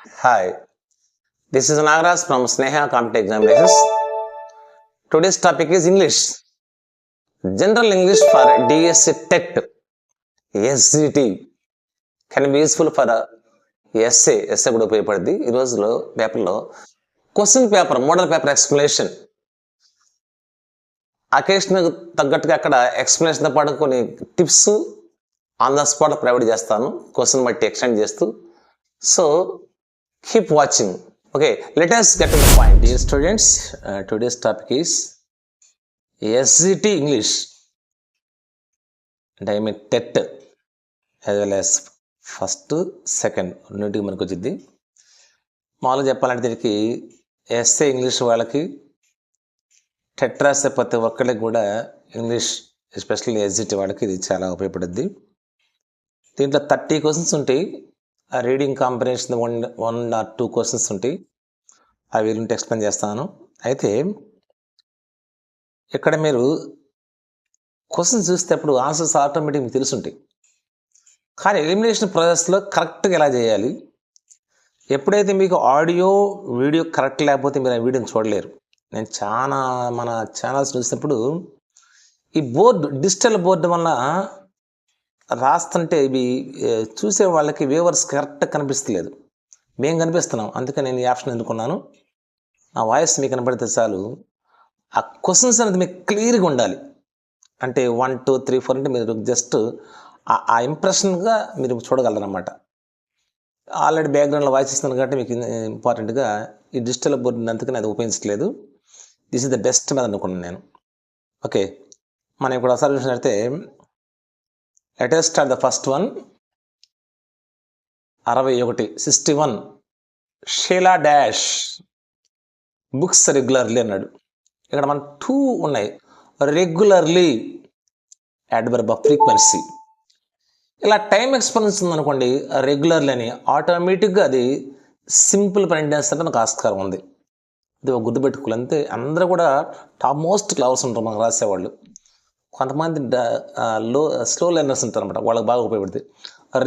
Hi, this is Nagaraj from Sneha Competitive Examinations. Today's topic is English. General English for DSC TET, SGT can be useful for essay కూడా ఉపయోగపడుతుంది. ఈ రోజులో పేపర్లో question paper, model paper explanation, occasion తగ్గట్టుగా అక్కడ ఎక్స్ప్లెనేషన్తో పాటు కొన్ని tips on the spot provide చేస్తాను, క్వశ్చన్ బట్టి ఎక్స్టెండ్ చేస్తూ. So keep watching. Okay, let us get to the point. Dear students, today's topic is SGT English, and I mean TET as well as first second రెండింటికి మనకు వచ్చింది. మామూలుగా చెప్పాలంటే దీనికి SA English వాళ్ళకి, టెట్ రాసే ప్రతి ఒక్కరికి కూడా ఇంగ్లీష్, ఎస్పెషల్లీ ఎస్జిటి వాళ్ళకి ఇది చాలా ఉపయోగపడుద్ది. దీంట్లో 30 క్వశ్చన్స్ ఉంటాయి. ఆ రీడింగ్ కాంబినేషన్ 1 or 2 క్వశ్చన్స్ ఉంటాయి. అవి వీలుంటే ఎక్స్ప్లెయిన్ చేస్తాను. అయితే ఇక్కడ మీరు క్వశ్చన్స్ చూసేటప్పుడు ఆన్సర్స్ ఆటోమేటిక్ మీకు తెలుసుంటాయి. కానీ ఎలిమినేషన్ ప్రాసెస్లో కరెక్ట్గా ఎలా చేయాలి, ఎప్పుడైతే మీకు ఆడియో వీడియో కరెక్ట్ లేకపోతే మీరు ఆ వీడియోని చూడలేరు. నేను మన ఛానల్స్ చూసినప్పుడు ఈ డిజిటల్ బోర్డు వల్ల రాస్తుంటే ఇవి చూసే వాళ్ళకి వ్యూవర్స్ కరెక్ట్గా కనిపిస్తలేదు. మేము కనిపిస్తున్నాం, అందుకని నేను ఈ ఆప్షన్ ఎందుకున్నాను. నా వాయిస్ మీకు కనపడితే చాలు. ఆ క్వశ్చన్స్ అనేది మీకు క్లియర్గా ఉండాలి. అంటే 1, 2, 3, 4 అంటే మీరు జస్ట్ ఆ ఇంప్రెషన్గా మీరు చూడగలరన్నమాట. ఆల్రెడీ బ్యాక్గ్రౌండ్లో వాయిస్ ఇస్తున్నాను కాబట్టి మీకు ఇంపార్టెంట్గా ఈ డిజిటల్ బోర్డు అందుకని అది ఉపయోగించలేదు. This is the best method అనుకున్నాను నేను. ఓకే, మనం ఇప్పుడు ఒకసారి చూసినట్లయితే let us start the first one. 61 Sheela dash books regularly అన్నాడు. ఇక్కడ మన 2 ఉన్నాయి. Regularly adverb off frequency. ఇలా టైం ఎక్స్పీరియన్స్ ఉందనుకోండి, రెగ్యులర్లీ అని ఆటోమేటిక్గా అది సింపుల్ ప్రెంటెన్స్ అంటే నాకు ఆస్కారం ఉంది. ఇది ఒక గుర్తుపెట్టుకోవాలి అంతే. అందరూ కూడా టాప్ మోస్ట్ క్లవర్స్ ఉంటారు మనకు రాసేవాళ్ళు. కొంతమంది స్లో లెర్నర్స్ ఉంటారు అనమాట, వాళ్ళకి బాగా ఉపయోగపడుతుంది.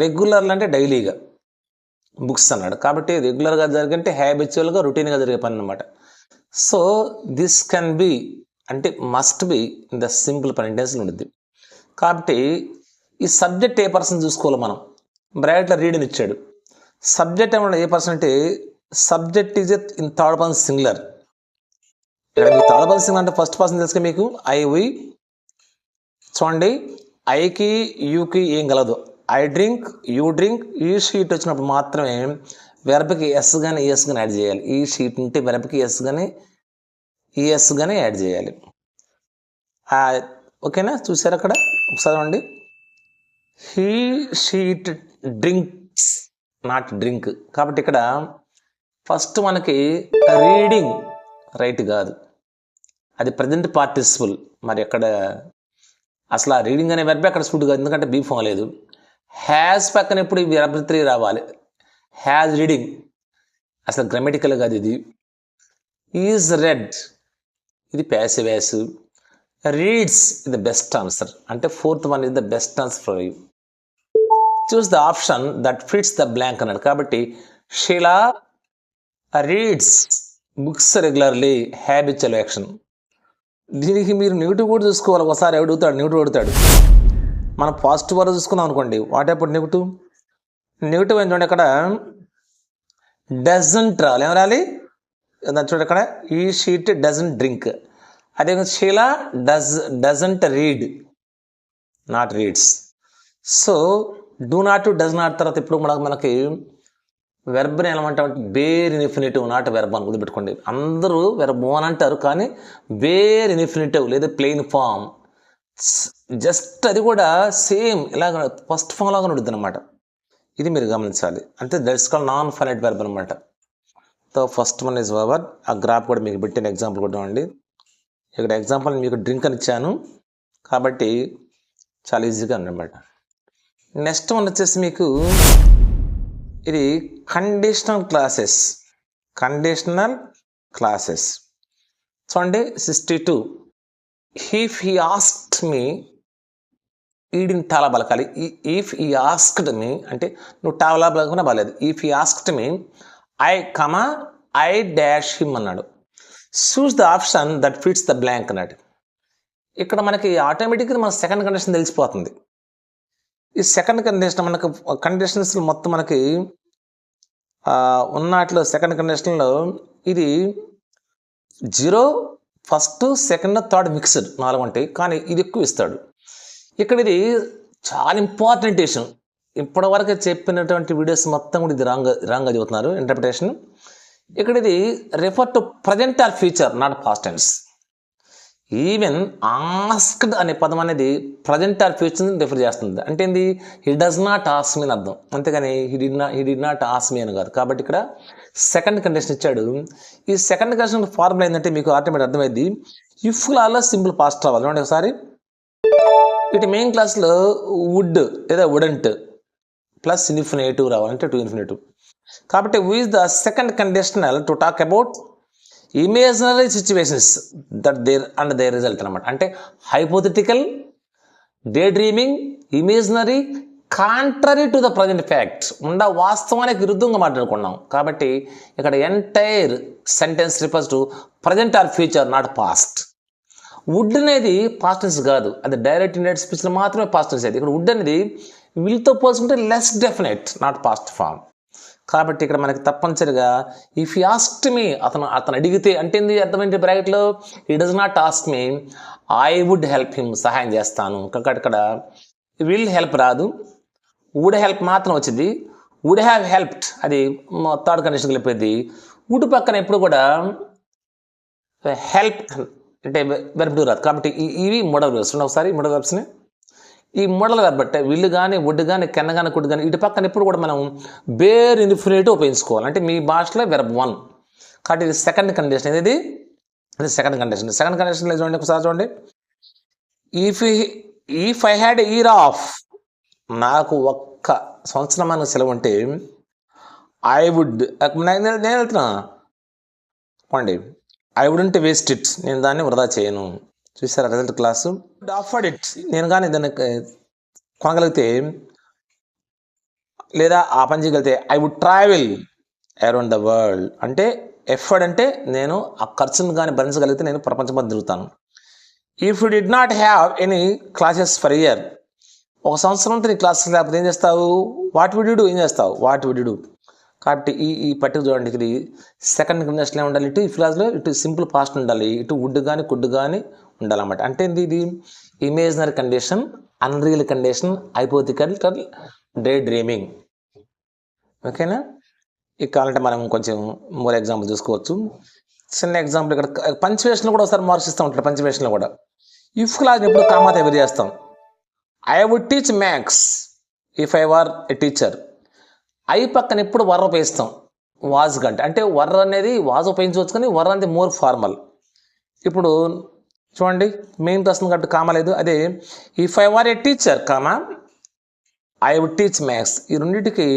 రెగ్యులర్లు అంటే డైలీగా బుక్స్ అన్నాడు కాబట్టి రెగ్యులర్గా జరిగంటే హ్యాబిచువల్గా రొటీన్గా జరిగే పని అనమాట. సో దిస్ కెన్ బి అంటే must be in the simple present tense ఉంటుంది. కాబట్టి ఈ సబ్జెక్ట్ ఏ పర్సన్ చూసుకోవాలి మనం. బ్రాకెట్లో రీడింగ్ ఇచ్చాడు. సబ్జెక్ట్ ఏమన్నా ఏ పర్సన్ అంటే subject is in third person singular. ఇక్కడ మీకు థర్డ్ పర్సన్ సింగులర్ అంటే ఫస్ట్ పర్సన్ తెలుసుగా మీకు ఐ వి. చూడండి, ఐకి యూకి ఏం కలదు. I drink, you drink. ఈ షీట్ వచ్చినప్పుడు మాత్రమే వెర్బ్కి ఎస్ కానీ ఈఎస్ కానీ యాడ్ చేయాలి. ఈ షీట్ ఉంటే వెర్బ్కి ఎస్ కానీ ఈఎస్ కానీ యాడ్ చేయాలి. ఓకేనా, చూసారు అక్కడ ఒకసారి అండి. He she it drinks, not drink. కాబట్టి ఇక్కడ ఫస్ట్ మనకి రీడింగ్ రైట్ కాదు, అది ప్రజెంట్ పార్టిసిపుల్. మరి అక్కడ అసలు ఆ రీడింగ్ అనే వెర్బ్ అక్కడ సూట్ కాదు, ఎందుకంటే బీ ఫామ్ లేదు. హ్యాజ్ పక్కన ఎప్పుడు వెర్బ్ 3 రావాలి. హ్యాజ్ రీడింగ్ అసలు గ్రామటికల్ కాదు ఇది. ఈజ్ రెడ్ ఇది ప్యాసివ్ వాయిస్. రీడ్స్ ఇది ద బెస్ట్ ఆన్సర్, అంటే 4th one is the best answer for you. Choose the option that fits the blank అన్నాడు. కాబట్టి Sheela reads books regularly, habitual action. దీనికి మీరు నెగిటివ్ కూడా చూసుకోవాలి. ఒకసారి అడుగుతాడు, నెగిటివ్ అడుగుతాడు. మనం పాజిటివ్ వరకు చూసుకున్నాం అనుకోండి, వాట్ అబౌట్ నెగిటివ్? నెగిటివ్ ఏంటంటే అక్కడ డజంట్ రావాలి. ఏం రాలి? చూడండి అక్కడ ఈ షీట్ డజంట్ డ్రింక్. అదే Sheela doesn't read, not reads. So do not, does not తర్వాత ఇప్పుడు మనకి వెర్బ్ని ఏమంటామంటే బేర్ ఇన్ఫినిటివ్, నాట్ వెర్బ్ అని గుర్తుపెట్టుకోండి. అందరూ వెర్బ్ అని అంటారు, కానీ బేర్ ఇన్ఫినిటివ్ లేదా ప్లెయిన్ ఫామ్. జస్ట్ అది కూడా సేమ్ ఇలాగ ఫస్ట్ ఫామ్ లాగా ఉంటుంది అనమాట. ఇది మీరు గమనించాలి. అంటే that's called non finite verb అనమాట. So first one is over. ఆ గ్రాఫ్ కూడా మీకు పెట్టిన ఎగ్జాంపుల్ కూడా అండి. ఇక్కడ ఎగ్జాంపుల్ మీకు డ్రింక్ అని ఇచ్చాను కాబట్టి చాలా ఈజీగా ఉందన్నమాట. నెక్స్ట్ వన్ వచ్చేసి మీకు ఇది కండిషనల్ క్లాసెస్. చూడండి 62. ఇఫ్ హీ ఆస్క్డ్ మీ, ఈడిని టాలా బలకాలి. ఇఫ్ ఈ ఆస్క్డ్ మీ అంటే నువ్వు టాలా బలకున్నా బాగాలేదు. If he asked me I dash him అన్నాడు. Choose the option that fits the blank అన్నాడు. ఇక్కడ మనకి ఆటోమేటిక్గా మన సెకండ్ కండిషన్ తెలిసిపోతుంది. ఈ సెకండ్ కండిషన్ మనకు కండిషన్స్ మొత్తం మనకి ఉన్నట్లు సెకండ్ కండిషన్లో ఇది 0, ఫస్ట్, సెకండ్, థర్డ్ మిక్స్డ్ 4 ఉంటాయి, కానీ ఇది ఎక్కువ ఇస్తాడు. ఇక్కడ ఇది చాలా ఇంపార్టెంట్ ఇష్యూ. ఇప్పటివరకు చెప్పినటువంటి వీడియోస్ మొత్తం కూడా ఇది రాంగ్గా చెబుతున్నారు ఇంటర్ప్రిటేషన్. ఇక్కడ ఇది refer to present or future, not past tense. Even asked అనే పదం అనేది ప్రజెంట్ ఆర్ ఫ్యూచర్ని రిఫర్ చేస్తుంది. అంటే ఏంది, హీ డస్ నాట్ ఆస్క్ మీ అని అర్థం, అంతేగాని హీ డి నాట్ ఆస్క్ మీ అని కాదు. కాబట్టి ఇక్కడ సెకండ్ కండిషన్ ఇచ్చాడు. ఈ సెకండ్ కండిషన్ ఫార్ములా ఏంటంటే మీకు ఆటోమేటిక్ అర్థమైంది. ఇఫ్ లాలో సింపుల్ పాస్ట్ రావాలి. చూడండి ఒకసారి, ఇటు మెయిన్ క్లాస్లో వుడ్ లేదా వుడెంట్ ప్లస్ ఇన్ఫినిటివ్ రావాలంటే టు ఇన్ఫినిటివ్. కాబట్టి we use the second conditional to talk about imaginary situations that their and their result అనమాట. అంటే hypothetical, day dreaming, imaginary, contrary to the present fact, వాస్తవానికి విరుద్ధంగా మాట్లాడుకున్నాం. కాబట్టి ఇక్కడ entire sentence refers to present or future, not past. Would అనేది past tense కాదు, అది డైరెక్ట్ ఇండైరెక్ట్ స్పీచ్లో మాత్రమే పాస్ట్ టెన్స్ అయితే. ఇక్కడ వుడ్ అనేది వీళ్ళతో పోల్చుకుంటే less definite, not past form. కాబట్టి ఇక్కడ మనకి తప్పనిసరిగా ఇఫ్ యూ ఆస్క్డ్ మీ, అతను అడిగితే అంటే ఏంది అర్థమైంది బ్రాకెట్లో, he does not ask me, I would help him, సహాయం చేస్తాను. ఇక్కడ విల్ హెల్ప్ రాదు, వుడ్ హెల్ప్ మాత్రం వచ్చింది. వుడ్ హ్యావ్ హెల్ప్డ్ అది థర్డ్ కండిషన్ వెళ్ళిపోయింది. వుడ్ పక్కన ఎప్పుడు కూడా హెల్ప్ అంటే వెర్బ్ టు రాదు. కాబట్టి ఇవి మోడల్ వెర్బ్స్. ఒకసారి మోడల్ వెర్బ్స్ని, ఈ మోడల్ వెర్బ్ అంటే విల్లు కానీ, వుడ్ కానీ, కెన్ కానీ, కుడ్ కానీ, ఇటు పక్కన ఎప్పుడు కూడా మనం బేర్ ఇన్ఫినిటివ్ ఉపయోగించుకోవాలి. అంటే మీ భాషలో వెర్బ్ 1. కాబట్టి ఇది సెకండ్ కండిషన్. ఇది సెకండ్ కండిషన్. సెకండ్ కండిషన్లో చూడండి ఒకసారి చూడండి. If I had year of, నాకు 1 సంవత్సరం మనకు సెలవు ఉంటే, ఐ వుడ్, నేను వెళ్తున్నా పండి, ఐ వుడెంట్ వేస్ట్ ఇట్, నేను దాన్ని వృధా చేయను. చూసారా రిజల్ట్ క్లాసు. ఆఫర్డ్ ఇట్, నేను కానీ దాన్ని కొనగలిగితే లేదా ఆ పని చేయగలిగితే, I would travel around the world. అంటే ఎఫర్డ్ అంటే నేను ఆ ఖర్చును కానీ భరించగలిగితే నేను ప్రపంచం తిరుగుతాను. If you did not have any classes for year, 1 సంవత్సరంతో నీ క్లాసెస్ లేకపోతే ఏం చేస్తావు, వాట్ వుడ్ యూ డూ, ఏం చేస్తావు, వాట్ వుడ్ యూ డూ. కాబట్టి ఈ పట్టిక చూడండి, ఇది సెకండ్ కండిషన్లో ఉండాలి. ఇటు ఈ ఫ్లాస్లో ఇటు సింపుల్ పాస్ట్ ఉండాలి, ఇటు వుడ్ కానీ కుడ్ కానీ ఉండాలన్నమాట. అంటే ఇది imaginary condition, unreal condition, hypothetical, day dreaming. ఓకేనా. ఇక కావాలంటే మనం కొంచెం మోర్ ఎగ్జాంపుల్ చూసుకోవచ్చు. చిన్న ఎగ్జాంపుల్ ఇక్కడ పంచువేషన్లో కూడా ఒకసారి మార్క్స్ ఇస్తూ ఉంటారు. పంచువేషన్లో కూడా ఇఫ్ క్లాస్ ఎప్పుడు కామాతో ఎవరు చేస్తాం. I would teach maths if I were a teacher. I పక్కన ఎప్పుడు వర్ ఉపయోగిస్తాం వాజ్ కంటే. అంటే వర్ అనేది వాజ్ ఉపయోగించవచ్చు, కానీ వర్ అనేది మోర్ ఫార్మల్. ఇప్పుడు చూడండి మెయిన్ ప్రశ్న కాబట్టి కామా లేదు. అదే if I were a teacher comma I would teach maths. ఈ రెండింటికి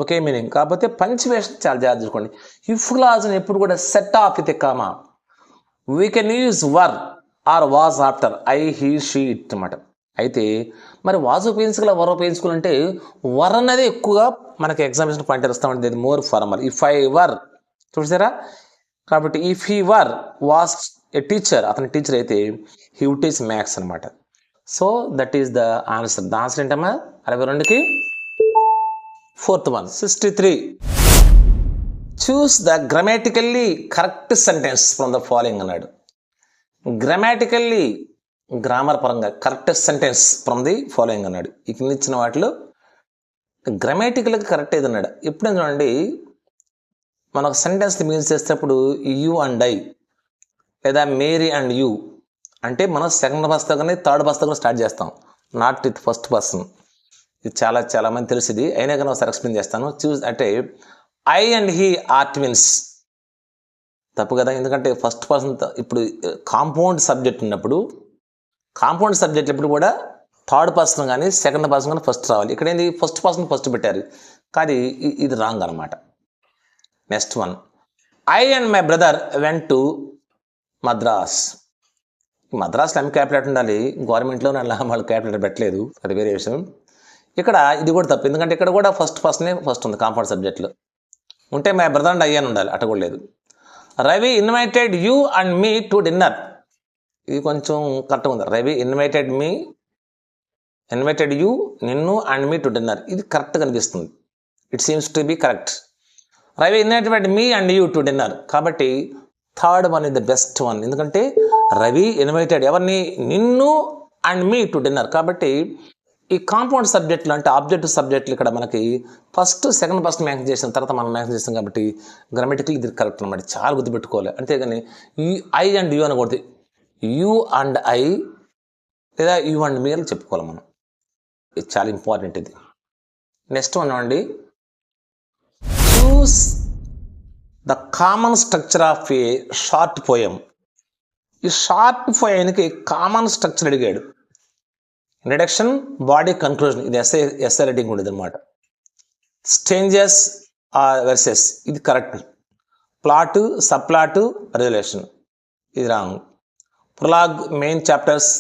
ఒకే మీనింగ్, కాకపోతే పంచువేషన్ చాలా జాగ్రత్త చూసుకోండి. ఇఫ్ క్లాజ్ ఎప్పుడు కూడా set off with comma. We can use were or was after I, he, she it అన్నమాట. అయితే మరి వాజ్ ఉపయోగించుకోవాలి, వర్ ఉపయోగించుకోవాలంటే వర్ అనేది ఎక్కువగా మనకి ఎగ్జామినేషన్ పాయింట్ ఇస్తూ ఉంటుంది. ఇది మోర్ ఫార్మల్. ఇఫ్ ఐ వర్ చూసారా. కాబట్టి if he were was a teacher, అతని టీచర్ అయితే హీ వుడ్ టీచ్ మ్యాథ్స్ అనమాట. So that is the answer. The answer ఏంటమ్మా 62కి 4th one. 63. Choose the grammatically correct sentence from the following అన్నాడు. Grammatically grammar పరంగా correct sentence from the following అన్నాడు. ఇక్కడ ఇచ్చిన వాటిలో గ్రామాటికల్గా కరెక్ట్ ఏది అన్నాడు. ఎప్పుడైనా చూడండి మనం ఒక సెంటెన్స్ మిగిలి చేసేటప్పుడు యూ అండ్ ఐ లేదా మేరీ అండ్ యూ అంటే మనం సెకండ్ పర్సన్ కానీ థర్డ్ పర్సన్ కూడా స్టార్ట్ చేస్తాం, నాట్ విత్ ఫస్ట్ పర్సన్. ఇది చాలా మంది తెలిసింది, అయినా కానీ ఒకసారి ఎక్స్ప్లెయిన్ చేస్తాను. చూస్ అంటే I and he or twins. తప్పు కదా, ఎందుకంటే ఫస్ట్ పర్సన్ ఇప్పుడు కాంపౌండ్ సబ్జెక్ట్ ఉన్నప్పుడు కాంపౌండ్ సబ్జెక్ట్ ఎప్పుడు కూడా థర్డ్ పర్సన్ కానీ సెకండ్ పర్సన్ కానీ ఫస్ట్ రావాలి. ఇక్కడ ఏంది ఫస్ట్ పర్సన్ ఫస్ట్ పెట్టారు, కానీ ఇది రాంగ్ అనమాట. Next one, I and my brother went to Madras. మద్రాస్లో ఎం క్యాపిటల్ ఉండాలి, గవర్నమెంట్లో వాళ్ళు క్యాపిటల్ పెట్టలేదు, అది వేరే విషయం. ఇక్కడ ఇది కూడా తప్పు, ఎందుకంటే ఇక్కడ కూడా ఫస్ట్ పర్సనే ఫస్ట్ ఉంది కాంపౌండ్ సబ్జెక్ట్లో. ఉంటే మై బ్రదర్ అండ్ అయ్యాను ఉండాలి, అట కూడా లేదు. Ravi invited you and me to dinner, ఇది కొంచెం కరెక్ట్గా ఉంది. రవి ఇన్వైటెడ్ యూ, నిన్ను అండ్ మీ టు డిన్నర్, ఇది కరెక్ట్గా అనిపిస్తుంది. It seems to be correct. Ravi invited me and you to dinner, కాబట్టి third one is the best one. ఎందుకంటే రవి ఇన్వైటెడ్ ఎవరిని, నిన్ను అండ్ మీ టు డిన్నర్. కాబట్టి ఈ కాంపౌండ్ సబ్జెక్టులు అంటే ఆబ్జెక్టివ్ సబ్జెక్టులు ఇక్కడ మనకి ఫస్ట్ సెకండ్ పర్సన్ మ్యాక్స్ చేసిన తర్వాత మనం మ్యాక్స్ చేస్తాం, కాబట్టి గ్రామటికల్ ఇది కరెక్ట్ అనమాట. చాలా గుర్తుపెట్టుకోవాలి. అంతేగాని ఐ అండ్ యూ అనకూడదు, యూ అండ్ ఐ లేదా యూ అండ్ మీ అని చెప్పుకోవాలి మనం. ఇది చాలా ఇంపార్టెంట్. ఇది నెక్స్ట్ వన్ అండి, choose the common structure of a short poem. ఈ షార్ట్ పోయానికి కామన్ స్ట్రక్చర్ అడిగాడు. ఇంట్రడక్షన్, బాడీ, కన్క్లూజన్, ఇది ఎస్ఏ రైటింగ్ ఉండేది అనమాట. స్టేంజెస్ వెర్సెస్, ఇది correct. Plot, sub plot, resolution, ఇది wrong. Prologue, main chapters,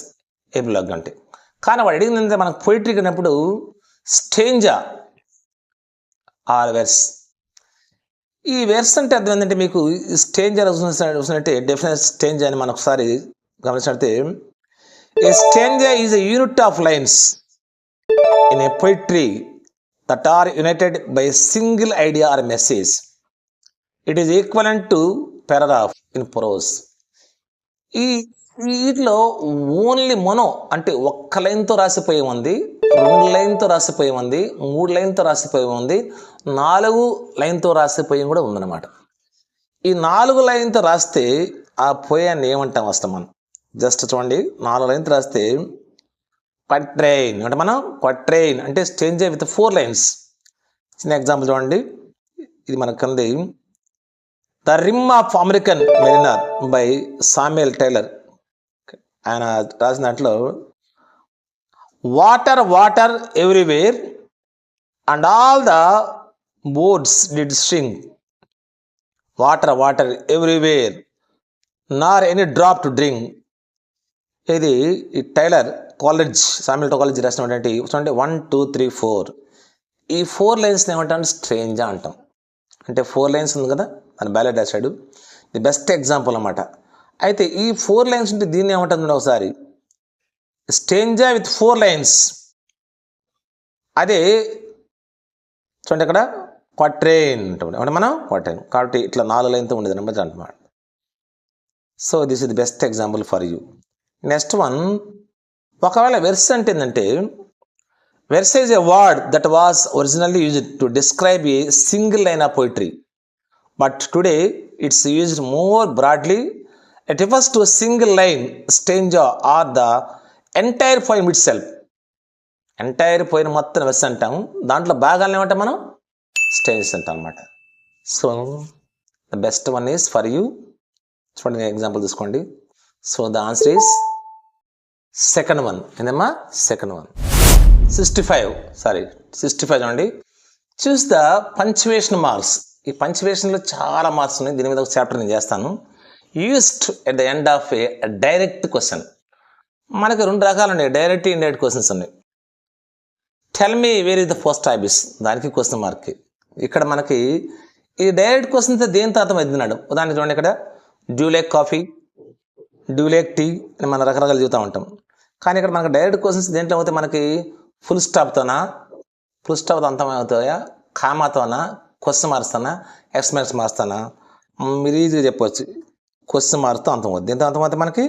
epilogue అంటే. కానీ వాడు అడిగిందంటే మనకు పోయిటరీ అన్నప్పుడు స్టేంజా ఆర్ వెర్స్. ఈ వెర్స్ అంటే అర్థం ఏంటంటే మీకు స్టేంజర్ చూసినట్టే డెఫినెట్ స్టేంజ్ అని మనం ఒకసారి గమనించినట్టే, a stanza is a unit of lines in a poetry that are united by a single idea or message. It is equivalent to paragraph in prose. వీటిలో ఓన్లీ మొనో అంటే ఒక్క లైన్తో రాసిపోయే ఉంది, 2 లైన్తో రాసిపోయే ఉంది, 3 లైన్తో రాసిపోయే ఉంది, 4 లైన్తో రాసిపోయే కూడా ఉందన్నమాట. ఈ 4 లైన్తో రాస్తే ఆ పోయాన్ని ఏమంటాం వస్తాం మనం. జస్ట్ చూడండి, 4 లైన్స్ రాస్తే క్వట్రైన్ అంటే మనం క్వట్రైన్ అంటే స్టేంజర్ విత్ 4 లైన్స్. చిన్న ఎగ్జాంపుల్ చూడండి, ఇది మనకు కంది the rime of American mariner by Samuel Taylor. ఆయన రాసిన దాంట్లో water water everywhere and all the boards did string. Water water everywhere nor any drop to drink. ఇది ఈ టైలర్ కాలేజ్, సామ్యుయల్ కాలేజ్ రాసినటువంటి చూడండి 1 2 3 4. ఈ 4 లైన్స్ని ఏమంటాం, స్ట్రేంజా అంటాం. అంటే 4 లైన్స్ ఉంది కదా, అని బ్యాలెట్ రాశాడు. ది బెస్ట్ ఎగ్జాంపుల్ అన్నమాట. అయితే ఈ 4 లైన్స్ ఉంటే దీన్ని ఏమంటుంది ఒకసారి, స్టేంజా విత్ 4 లైన్స్. అదే చూడండి ఇక్కడ క్వట్రైన్ అంటే మనం క్వట్రైన్, కాబట్టి ఇట్లా 4 లైన్తో ఉండేది అన్నమాట. So this is the best example for you. Next one, ఒకవేళ వెర్స్ అంటే ఏంటంటే, verse is a word that was originally used to describe a single line of poetry, but today it's used more broadly. It refers to single line, stanza or the entire poem itself. Entire పోయిన మొత్తం verse అంటాం, దాంట్లో భాగాలను ఏమంటాం మనం, స్టేంజెస్ అంటాం అనమాట. So the best one is for you. చూడండి ఎగ్జాంపుల్ తీసుకోండి. So the answer is second one. ఏందమ్మా, సెకండ్ వన్. 65 చూడండి. Choose the punctuation marks. ఈ పంక్చువేషన్లో చాలా మార్క్స్ ఉన్నాయి, దీని మీద ఒక చాప్టర్ నేను చేస్తాను. Used at the end of A direct question. మనకి 2 రకాలు ఉన్నాయి, డైరెక్ట్, ఇండైరెక్ట్ క్వశ్చన్స్ ఉన్నాయి. Tell me where is the post office, దానికి క్వశ్చన్ మార్క్. ఇక్కడ మనకి ఈ డైరెక్ట్ క్వశ్చన్స్ దేంతో అర్థమవుతున్నాడు. ఉదాహరణ చూడండి, ఇక్కడ do like coffee, do like tea అని మనం రకరకాలు చెబుతూ ఉంటాం. కానీ ఇక్కడ మనకు డైరెక్ట్ క్వశ్చన్స్ దేంట్లో అవుతాయి, మనకి ఫుల్ స్టాప్తో అంతమవుతాయా, కామాతోనా, క్వశ్చన్ మార్క్స్తోనా, ఎక్స్ప్లెనేషన్స్ మార్క్స్తోనా. మీరు ఈజీగా చెప్పవచ్చు, క్వశ్చన్ మార్క్స్తో అంతమవుతుంది. దీంతో అంతమవుతుంది మనకి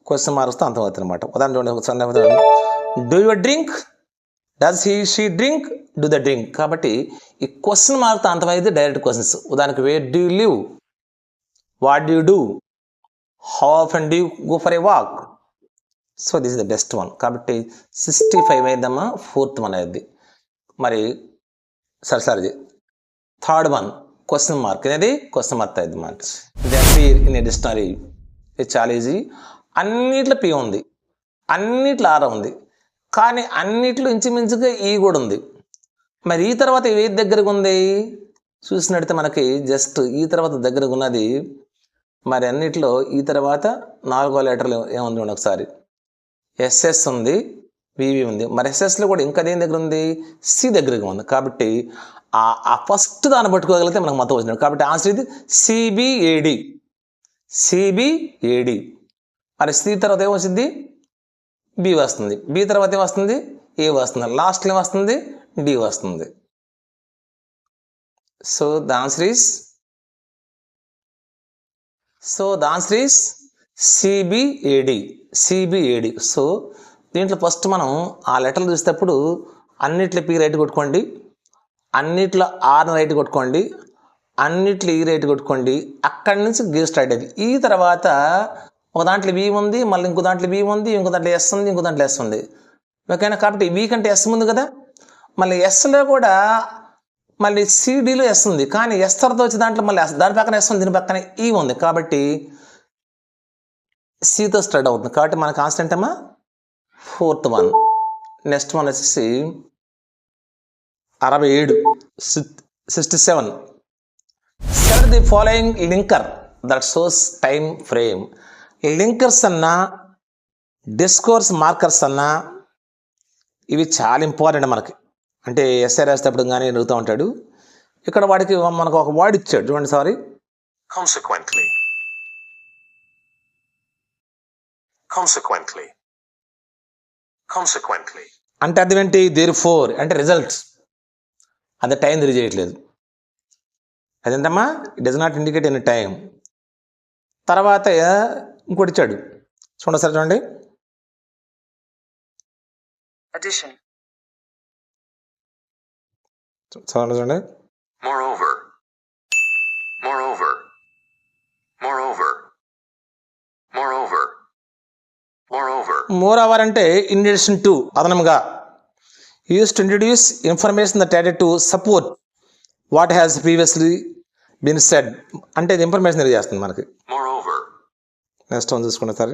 క్వశ్చన్ మార్క్స్తో అంతమవుతుంది అనమాట. ఉదాహరణ చూడండి, do you drink, does he she drink, do the drink. కాబట్టి ఈ క్వశ్చన్ మార్క్తో అంతమైతే డైరెక్ట్ క్వశ్చన్స్. ఉదాహరణకి where do you live, what do you do, how often do you go for a walk. So this is the best one. కాబట్టి 65 అయిందమ్మా, 4th one అయింది. మరి సరే థర్డ్ వన్ క్వశ్చన్ మార్క్. అనేది question mark అయింది marks. ఇది appear in a dictionary, ఇది చాలా ఈజీ. అన్నిట్లో పి ఉంది, అన్నిట్లో ఆర్ ఉంది, కానీ అన్నిట్లో ఇంచుమించుగా ఈ కూడా ఉంది. మరి ఈ తర్వాత ఏది దగ్గరకు ఉంది చూసినట్టు మనకి జస్ట్ ఈ తర్వాత దగ్గరకు ఉన్నది. మరి అన్నిట్లో ఈ తర్వాత 4వ లెటర్లు ఏముంది ఒకసారి, ఎస్ఎస్ ఉంది, వివి ఉంది. మరి ఎస్ఎస్లో కూడా ఇంకా దేని దగ్గర ఉంది, సి దగ్గరగా ఉంది. కాబట్టి ఆ ఫస్ట్ దాన్ని పట్టుకోగలిగితే మనకు మొత్తం వచ్చినాడు. కాబట్టి ఆన్సర్ ఇది సిబిఏడి. సిబిఏడి. మరి సి తర్వాత ఏమొచ్చింది, బి వస్తుంది. బి తర్వాత ఏమొస్తుంది, ఏ వస్తుంది. లాస్ట్లో ఏమొస్తుంది, డి వస్తుంది. So the answer is CBAD. CBAD. So దీంట్లో ఫస్ట్ మనం ఆ లెటర్లు చూసేటప్పుడు అన్నిట్లో పి రైట్ కొట్టుకోండి, అన్నిట్లో ఆర్ రైట్ కొట్టుకోండి, అన్నిట్లో ఈ రైట్ కొట్టుకోండి. అక్కడి నుంచి గే స్టార్ట్ అయ్యింది. ఈ తర్వాత ఒక దాంట్లో బి ఉంది, మళ్ళీ ఇంకో దాంట్లో బి ఉంది, ఇంకో దాంట్లో ఎస్ ఉంది, ఇంకో దాంట్లో ఎస్ ఉంది. ఓకేనా. కాబట్టి బి కంటే ఎస్ ఉంది కదా, మళ్ళీ ఎస్లో కూడా మళ్ళీ సిడిలో ఎస్ ఉంది. కానీ ఎస్ తర్వాత వచ్చే దాంట్లో మళ్ళీ దాని పక్కన ఎస్ ఉంది, దీని పక్కన ఈ ఉంది. కాబట్టి సితో స్టార్ట్ అవుతుంది. కాబట్టి మన కాన్స్టెంట్ అమ్మా 4th వన్. నెక్స్ట్ వన్ వచ్చేసి 67, 67. Select the following linker that shows time frame. Linkers అన్నా డిస్కోర్స్ మార్కర్స్ అన్నా ఇవి చాలా ఇంపార్టెంట్ మనకి. అంటే ఎస్ఐ రాసేటప్పుడు కానీ అడుగుతూ ఉంటాడు. ఇక్కడ వాడికి మనకు ఒక వర్డ్ ఇచ్చాడు చూడండి. Sorry, Consequently. అంటే అర్థం ఏంటి, దేర్ ఫోర్ అంటే రిజల్ట్స్. అది టైం తెలియజేయట్లేదు. అదేంటమ్మా, it does not indicate any time. తర్వాత ఇంకోటి ఇచ్చాడు చూడండి సార్, చూడండి. Addition. చూడండి. Moreover. మోర్ ఓవర్ అంటే ఇన్ అడిషన్ టు, అదనంగా. Use to introduce information that added to support what has previously been said. అంటే ఇది ఇన్ఫర్మేషన్ తెలియజేస్తుంది మనకి. Moreover. నెక్స్ట్ వన్ చూసుకుంటే సార్.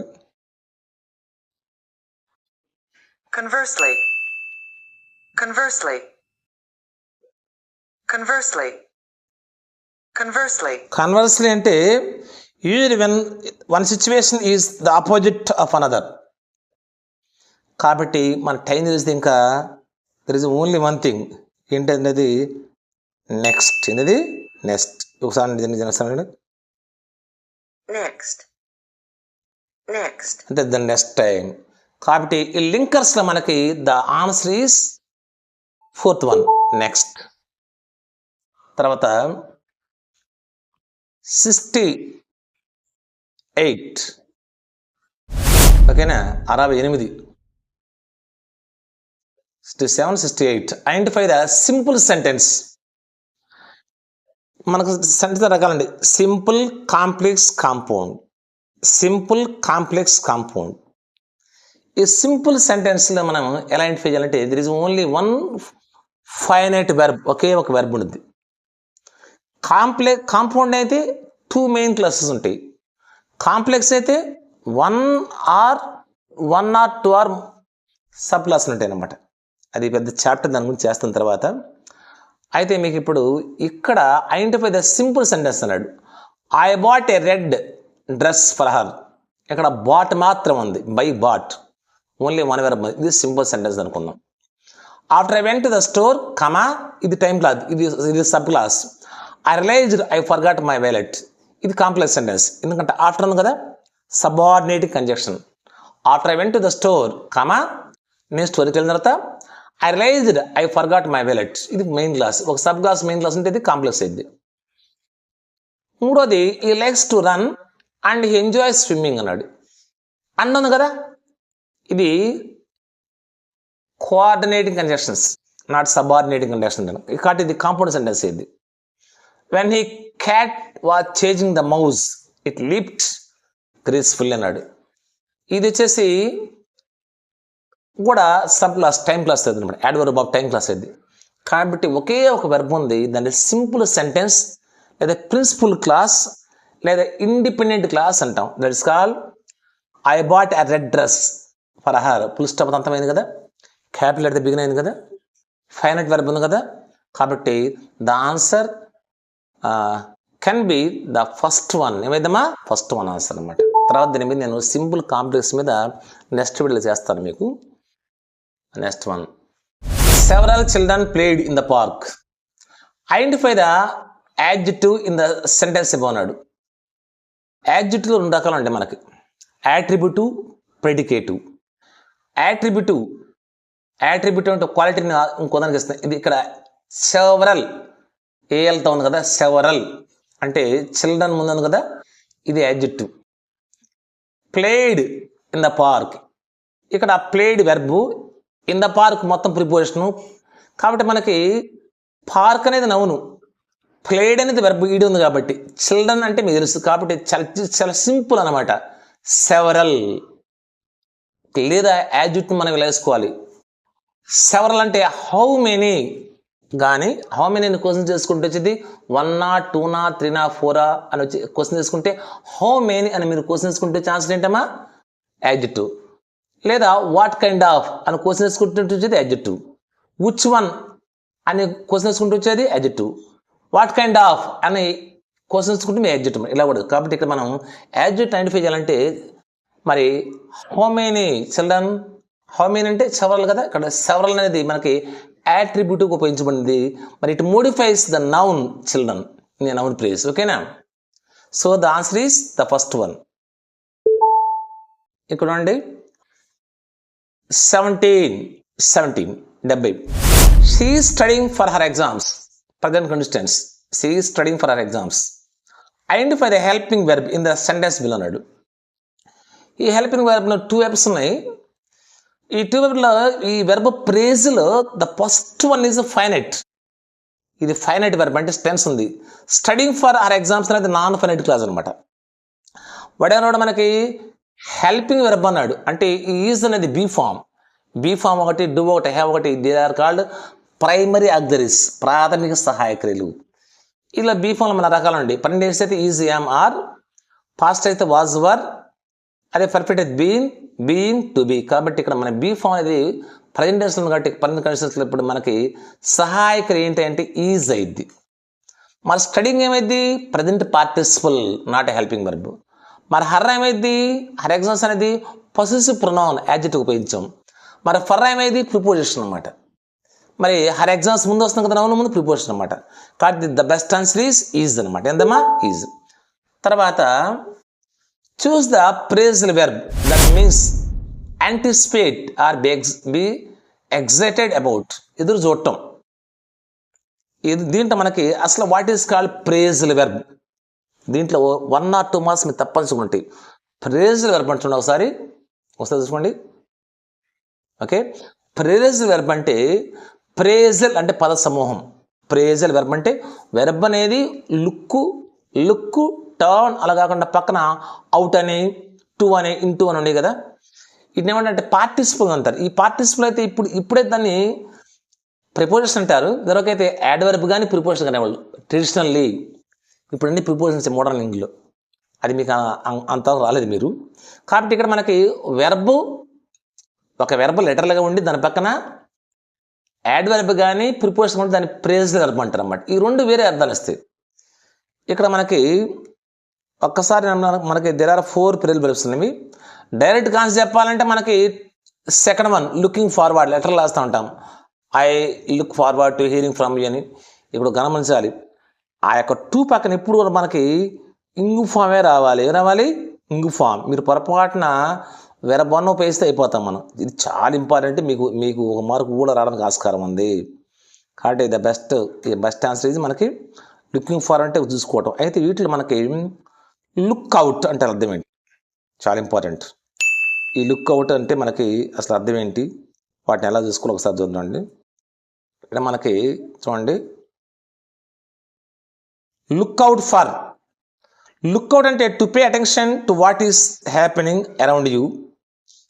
Conversely. కన్వర్స్లీ అంటే usually when one situation is the opposite of another. కాబట్టి మన time తెలిస్తే ఇంకా there is only one thing ఏంటనేది నెక్స్ట్. ఏంటది నెక్స్ట్. ఒకసారి నెక్స్ట్ అంటే ద నెక్స్ట్ టైం. కాబట్టి ఈ లింకర్స్లో మనకి the answer is 4th one, next. తర్వాత 68. ఓకేనా, 68. 67, 68. Identify the simple sentence. మనకు సెంటెన్స్ రకాలండి. Simple, complex, compound. Simple, complex, compound. ఈ సింపుల్ సెంటెన్స్లో మనం ఎలా ఐడెంటిఫై చేయాలంటే there is only one finite verb, ఒకే ఒక వెర్బ్ ఉంటుంది. కాంపౌండ్ అయితే 2 మెయిన్ క్లాసెస్ ఉంటాయి. కాంప్లెక్స్ అయితే 1 or 2 ఆర్ సబ్ క్లాసులు ఉంటాయి అన్నమాట. అది పెద్ద చాప్టర్, దాని గురించి చేస్తున్న తర్వాత. అయితే మీకు ఇప్పుడు ఇక్కడ ఐడెంటిఫై ద సింపుల్ సెంటెన్స్ అన్నాడు. I bought a red dress for her. ఇక్కడ బాట్ మాత్రం ఉంది, buy bought, only one verb. ఇది సింపుల్ సెంటెన్స్ అనుకుందాం. After I went to the store, comma, ఇది టైం క్లాస్, ఇది sub clause. I realized I forgot my wallet. ఇది complex sentence, ఎందుకంటే after ఉంది కదా, subordinating conjunction. After I went to the store, comma, నేను స్టోర్కి వెళ్ళిన తర్వాత I realized I forgot my wallet. ఇది మెయిన్ క్లాస్. ఒక సబ్ క్లాస్ మెయిన్ క్లాస్ ఉంటే ఇది కాంప్లెక్స్ అయింది. మూడోది ఈ likes to run and he enjoy swimming అన్నాడు. అండ్ ఉంది కదా, ఇది coordinating conjunctions, not subordinating conjunction. కాబట్టి ఇది కాంపౌండ్ సెంటెన్స్ ఇది. When he cat was changing the mouse it leapt graceful అన్నాడు. ఇది వచ్చేసి కూడా సబ్ క్లాస్, టైం క్లాస్ అవుతుంది అనమాట. యాడ్వర్బ్ ఆఫ్ టైం క్లాస్ అయింది. కాబట్టి ఒకే ఒక వెర్బ్ ఉంది, దాన్ని సింపుల్ సెంటెన్స్ లేదా ప్రిన్సిపల్ క్లాస్ లేదా ఇండిపెండెంట్ క్లాస్ అంటాం. That is called I bought a red dress for her. Full stop అంతమైంది కదా, క్యాపిటల్ అయితే బిగిన్ అయింది కదా, ఫైనైట్ వెర్బ్ ఉంది కదా. కాబట్టి the answer can be the first one. ఏమైందమ్మా, ఫస్ట్ వన్ ఆన్సర్ అనమాట. తర్వాత దీని మీద నేను సింపుల్ కాంప్లెక్స్ మీద నెక్స్ట్ వీడియోలో చేస్తాను మీకు. Next one, several children played in the park. Identify the adjective in the sentence ఇవ్వన్నాడు. యాడ్జెక్టివ్ 2 రకాలు ఉంటాయి మనకి, యాట్రిబ్యూటివ్, ప్రెడికేటివ్. యాట్రిబ్యూటివ్ అంటే క్వాలిటీని ఇంకోదానికి ఇస్తాయి. ఇది ఇక్కడ సెవరల్ ఏఎల్తో ఉంది కదా, సెవరల్ అంటే చిల్డ్రన్ ముందు ఉంది కదా, ఇది adjective. Played in the park, ఇక్కడ played verb, in the park మొత్తం ప్రిపోజిషను. కాబట్టి మనకి పార్క్ అనేది నౌను, ప్లేడ్ అనేది వెర్బు ఈడి ఉంది కాబట్టి, చిల్డ్రన్ అంటే మీకు తెలుసు కాబట్టి చాలా సింపుల్ అనమాట. సెవరల్ లేదా యాడ్జెక్టివ్ మనం ఇలా వేసుకోవాలి. సెవరల్ అంటే హౌ మెనీ, కానీ హౌ మెనీ క్వశ్చన్ చేసుకుంటే వచ్చేది 1 2 3 4 అని వచ్చి క్వశ్చన్ చేసుకుంటే హౌ మెనీ అని మీరు క్వశ్చన్ చేసుకుంటే ఛాన్స్ ఏంటమ్మా యాడ్జెక్టివ్. లేదా వాట్ కైండ్ ఆఫ్ అని క్వశ్చన్ వేసుకుంటూ వచ్చేది యాడ్జెక్టివ్. విచ్ వన్ అని క్వశ్చన్ వేసుకుంటూ వచ్చేది యాడ్జెక్టివ్. వాట్ కైండ్ ఆఫ్ అని క్వశ్చన్ వేసుకుంటే మీ యాడ్జెక్టివ్ ఇలా కూడా. కాబట్టి ఇక్కడ మనం యాడ్జెక్టివ్ ఐడెంటిఫై చేయాలంటే మరి how many children, how many అంటే సెవరల్ కదా, ఇక్కడ సెవరల్ అనేది మనకి యాట్రిబ్యూటివ్ ఉపయోగించబడింది. మరి it modifies the noun children in noun place. ఓకేనా? So the answer is the first one. ఇక్కడ అండి 70. She is studying for her exams. Present continuous. She is studying for her exams. Identify the helping verb in the sentence below అన్నాడు. ఈ helping వెర్బ్లో 2 verbs ఉన్నాయి. ఈ 2 వెర్బ్లో ఈ verb ప్రేజ్లో the first one is finite. ఇది ఫైనైట్ వెర్బ్ అంటే tense ఉంది. స్టడింగ్ ఫర్ ఆర్ ఎగ్జామ్స్ అనేది నాన్ ఫైనైట్ క్లాస్ అనమాట. వాడేమన్నాడు మనకి హెల్పింగ్ వెర్బ్ అన్నాడు. అంటే ఈజ్ అనేది బీ ఫామ్ ఒకటి, డూ ఒకటి, హ్యావ్ ఒకటి. They are called primary auxiliaries, ప్రాథమిక సహాయక్రియలు. ఇలా బీ ఫామ్లో మన రకాలండి. ప్రెజెంట్ అయితే ఈజ్, యామ్, ఆర్. పాస్ట్ అయితే వాజ్, వర్. అదే పర్ఫెక్ట్ అయితే బీయింగ్, టు బీ. కాబట్టి ఇక్కడ మన బీ ఫామ్ అనేది ప్రజెంట్ టెన్స్ ఉంది కాబట్టి ప్రజెంట్ కండిషన్స్లో ఇప్పుడు మనకి సహాయక్రియ ఏంటి అంటే ఈజ్ అయింది. మరి స్టడింగ్ ఏమైంది present participle, not helping verb. మరి హర్ ఏమైంది, హర్ ఎగ్జామ్స్ అనేది పొసెసివ్ ప్రొనౌన్ యాడ్జెక్టివ్ ఉపయోగించాం. మరి ఫర్ ఏమైంది ప్రిపోజిషన్ అనమాట. మరి హర్ ఎగ్జామ్స్ ముందు వస్తుంది కదా, నౌన్ ముందు ప్రిపోజిషన్ అనమాట. కాబట్టి ద బెస్ట్ ఆన్సర్ ఈజ్ అనమాట. ఎంతమ్మా ఈజ్. తర్వాత choose the phrasal verb that means anticipate or be excited about. ఎదురు చూడటం. దీంట్లో మనకి అసలు what is called phrasal verb. దీంట్లో 1 or 2 మార్క్స్ మీరు తప్పనిసరిగా ఉంటాయి. ప్రేజ్డ్ వెర్బ్ అంటుండే ఒకసారి చూసుకోండి. ఓకే, ప్రేజ్డ్ వెర్బ్ అంటే ప్రేజల్ అంటే పద సమూహం. ప్రేజల్ వెర్బ్ అంటే వెర్బ్ అనేది లుక్ టర్న్ అలా కాకుండా పక్కన అవుట్ అని, టు అని, ఇంటూ అని ఉన్నాయి కదా. ఇది ఏమంటే పార్టిసిపల్ అంటారు. ఈ పార్టిసిపల్ అయితే ఇప్పుడే దాన్ని ప్రిపోజిషన్ అంటారు. దొరకైతే యాడ్ వెర్బ్ కానీ ప్రిపోజిషన్ కానీ వాళ్ళు ట్రెడిషనల్లీ. ఇప్పుడు అన్ని ప్రిపోజిషన్స్ మోడర్న్ ఇంగ్లీష్లో. అది మీకు అంత రాలేదు మీరు. కాబట్టి ఇక్కడ మనకి వెర్బ్, ఒక వెర్బ్ లెటర్లుగా ఉండి దాని పక్కన యాడ్ వెర్బ్ కానీ ప్రిపోజిషన్ ఉంటే దాన్ని ప్రేజ్డ్ వెర్బ్ అంటారు అన్నమాట. ఈ 2 వేరే అర్థాలు వస్తాయి. ఇక్కడ మనకి ఒక్కసారి మనకి దేర్ ఆర్ 4 ప్రేజ్డ్ వెర్బ్స్ ఉన్నవి. డైరెక్ట్ కాన్సెప్ట్ చెప్పాలంటే మనకి సెకండ్ వన్ లుకింగ్ ఫార్వర్డ్, లెటర్లు రాస్తూ ఉంటాం. I look forward to hearing from you అని. ఇప్పుడు గమనించాలి, ఆ యొక్క 2 పక్కన ఎప్పుడు కూడా మనకి ఇంగు ఫామే రావాలి. ఏం రావాలి? ఇంగు ఫామ్. మీరు పొరపాటున వెర్బ్ 1 ఉపయోగిస్తే అయిపోతాం మనం. ఇది చాలా ఇంపార్టెంట్. మీకు 1 మార్కు కూడా రావడానికి ఆస్కారం ఉంది. కాబట్టి ద బెస్ట్ ఆన్సర్ ఇది మనకి లుకింగ్ ఫార్ అంటే చూసుకోవటం. అయితే వీటిలో మనకి లుక్ అవుట్ అంటే అర్థం ఏంటి, చాలా ఇంపార్టెంట్. ఈ లుక్ అవుట్ అంటే మనకి అసలు అర్థం ఏంటి, వాటిని ఎలా చూసుకోవాలి ఒకసారి చూడండి. ఇక్కడ మనకి చూడండి, లుక్అవుట్ ఫర్. లుక్అవుట్ అంటే to pay attention to what is happening around you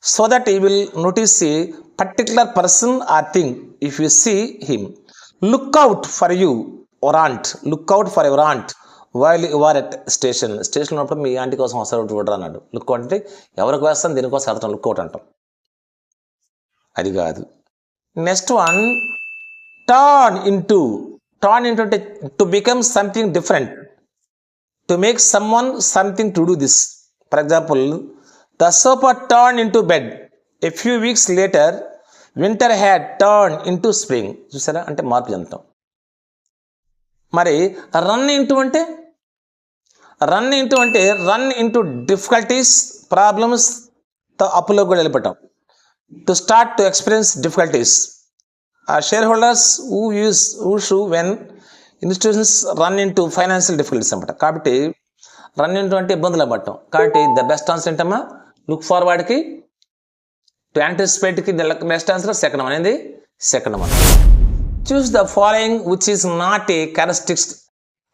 so that you will notice a particular person or thing if you see him. Look out for you or aunt. Lookout for your aunt while you are at station. Station ఉన్నప్పుడు మీ aunty కోసం వస్తారు చూడరా అన్నాడు. Lookout అంటే ఎవరికి వేస్తాం దీనికోసం వెళ్తాం, లుక్అవుట్ అంటాం. అది కాదు. Next one turn into. Turn into అంటే to become something different, to make someone something to do this. For example, the sofa turn into bed. A few weeks later, winter had turn into spring. చూసారా, అంటే మార్పు చెందటం. మరి run into అంటే run into difficulties, problems, అప్పులో కూడా వెళ్ళిపోవటం. To start to experience difficulties. Shareholders when institutions run into financial difficulties అనమాట. కాబట్టి రన్ ఇంటూ అంటే ఇబ్బందులు పడటం. కాబట్టి ద బెస్ట్ ఆన్సర్ ఏంటమ్మా, లుక్ ఫార్వర్డ్కి, టు యాంటిసిపేట్కి బెస్ట్ ఆన్సర్ సెకండ్ వన్. అనేది second one. Choose the following which is not a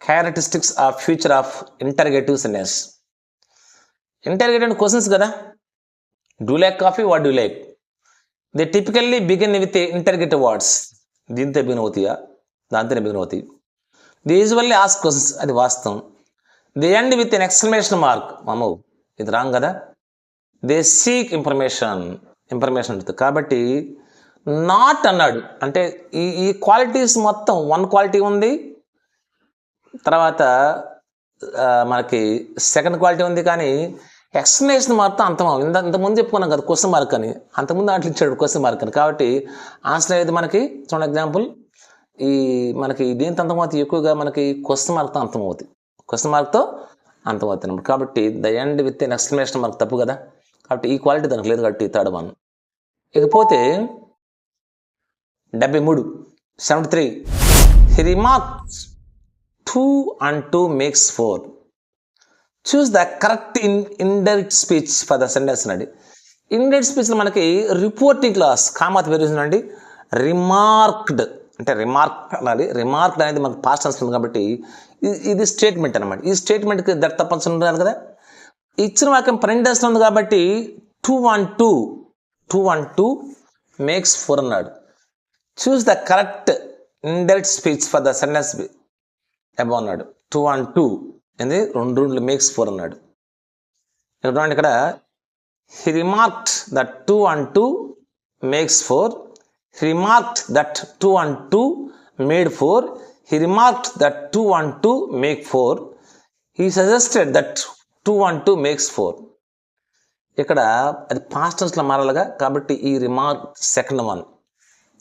characteristics of future of interrogative sentence. Interrogative questions కదా. Do like coffee, what do like. They typically begin with interrogative words. దీంతో begin అవుతాయా, దాంతోనే begin అవుతాయి. They usually ask questions, అది వాస్తవం. They end with an exclamation mark. మామూ ఇది wrong కదా. దే సీక్ ఇన్ఫర్మేషన్ ఉంటుంది. కాబట్టి నాట్ అన్నాడు అంటే ఈ క్వాలిటీస్ మొత్తం వన్ క్వాలిటీ ఉంది, తర్వాత మనకి సెకండ్ క్వాలిటీ ఉంది, కానీ ఎక్స్ప్లెనేషన్ మాత్రం అంతం. ఇంతకుముందు చెప్పుకున్నాం కదా క్వశ్చన్ మార్క్ అని, అంతకుముందు దాంట్లో ఇచ్చాడు క్వశ్చన్ మార్క్ అని. కాబట్టి ఆన్సర్ అనేది మనకి చూడండి ఎగ్జాంపుల్, ఈ మనకి దేంతో అంతమవుతుంది, ఎక్కువగా మనకి క్వశ్చన్ మార్క్తో అంతమవుతుంది, క్వశ్చన్ మార్క్తో అంతమవుతుంది అన్నమాట. కాబట్టి the end with an exclamation mark తప్పు కదా. కాబట్టి ఈ క్వాలిటీ దానికి లేదు, కాబట్టి థర్డ్ వన్. ఇకపోతే 73 he remarks 2 and 2 makes 4. Choose the correct indirect speech for the sentence అండి. ఇండైరెక్ట్ స్పీచ్లో మనకి రిపోర్టింగ్ క్లాస్ కామాత్ పెరుగుతుందండి. రిమార్క్డ్ అంటే రిమార్క్డ్ అనేది మనకు పాస్ట్ టెన్స్ ఉంది. కాబట్టి ఇది స్టేట్మెంట్ అనమాట. ఈ స్టేట్మెంట్కి దట్ తప్పనిసరి ఉండాలి కదా. ఇచ్చిన వాక్యం ప్రెజెంట్ టెన్స్లో ఉంది కాబట్టి 2 and 2 makes 4 అన్నాడు. Choose the correct indirect speech for the sentence above అన్నాడు. 2 and 2 అనేది 2 makes 4 అన్నాడు. ఇక్కడ he remarked that 2 and 2 makes 4. He remarked that 2 and 2 made 4. He remarked that 2 and 2 make 4. He suggested that 2 and 2 makes 4. ఇక్కడ అది past టెన్స్లో మారాలిగా. కాబట్టి ఈ remark second one.